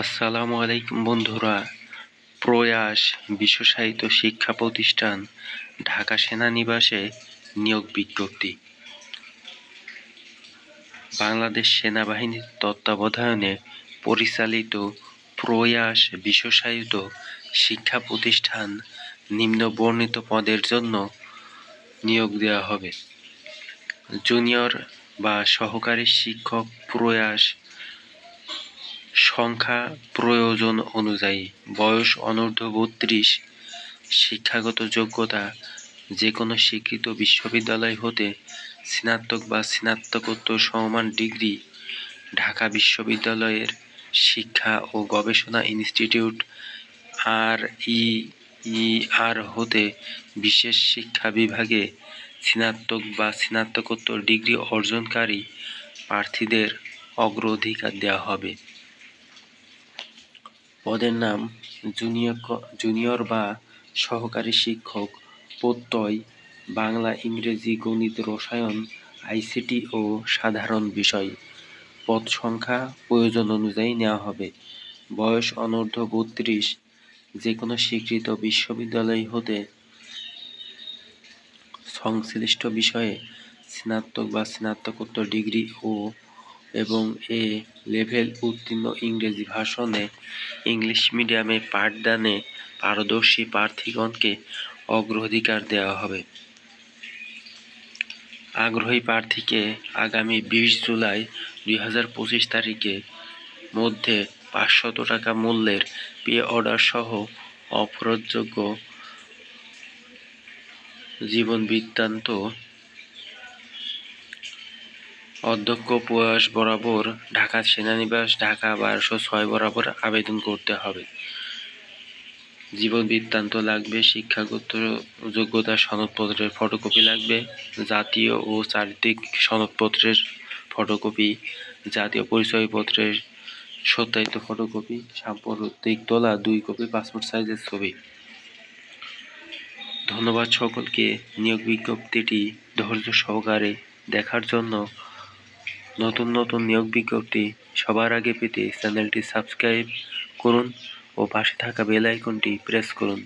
আসসালামু আলাইকুম বন্ধুরা। প্রয়াস বিশ্বসাহিত্য শিক্ষা প্রতিষ্ঠান ঢাকা সেনানিবাসে নিয়োগ বিজ্ঞপ্তি। বাংলাদেশ সেনাবাহিনীর তত্ত্বাবধানে পরিচালিত প্রয়াস বিশ্বসাহিত্য শিক্ষা প্রতিষ্ঠান নিম্ন বর্ণিত পদের জন্য নিয়োগ দেওয়া হবে। জুনিয়র বা সহকারী শিক্ষক প্রয়াস সংখ্যা প্রয়োজন অনুযায়ী, বয়স অনূর্ধ্ব ৩২, শিক্ষাগত যোগ্যতা যে কোনো স্বীকৃত বিশ্ববিদ্যালয় হতে স্নাতক বা স্নাতকোত্তর সমমান ডিগ্রি, ঢাকা বিশ্ববিদ্যালয়ের শিক্ষা ও গবেষণা ইনস্টিটিউট REER হতে বিশেষ শিক্ষা বিভাগে স্নাতক বা স্নাতকোত্তর ডিগ্রি অর্জনকারী প্রার্থীদের অগ্রাধিকার দেওয়া হবে। পদের নাম জুনিয়র বা সহকারী শিক্ষক, প্রত্যয় বাংলা, ইংরেজি, গণিত, রসায়ন, ICT ও সাধারণ বিষয়। পদ সংখ্যা প্রয়োজন অনুযায়ী নেওয়া হবে। বয়স অনূর্ধ্ব ৩২, যে কোনো স্বীকৃত বিশ্ববিদ্যালয় হতে সংশ্লিষ্ট বিষয়ে স্নাতক বা স্নাতকোত্তর ডিগ্রি এবং এ লেভেল উত্তীর্ণ, ইংরেজি ভাষণে ইংলিশ মিডিয়ামে পাঠদানে পারদর্শী প্রার্থীগণকে অগ্রাধিকার দেওয়া হবে। আগ্রহী প্রার্থীকে আগামী 20 জুলাই 2025 তারিখের মধ্যে 500 টাকা মূল্যের পে অর্ডার সহ অফারযোগ্য জীবন বৃত্তান্ত অধ্যক্ষ প্রয়াস বরাবর, ঢাকা সেনানিবাস, ঢাকা 1206 বরাবর আবেদন করতে হবে। জীবন বৃত্তান্ত লাগবে, শিক্ষাগত যোগ্যতা সনদপত্রের ফটোকপি লাগবে, জাতীয় ও চারিত্রিক সনদপত্রের ফটোকপি, জাতীয় পরিচয়পত্রের সত্যায়িত ফটোকপি, সাম্প্রতিক তোলা 2 কপি পাসপোর্ট সাইজের ছবি। ধন্যবাদ সকলকে নিয়োগ বিজ্ঞপ্তিটি ধৈর্য সহকারে দেখার জন্য। নতুন নতুন নিয়োগ বিজ্ঞপ্তি সবার আগে পেতে চ্যানেলটি সাবস্ক্রাইব করুন ও পাশে থাকা বেল আইকনটি প্রেস করুন।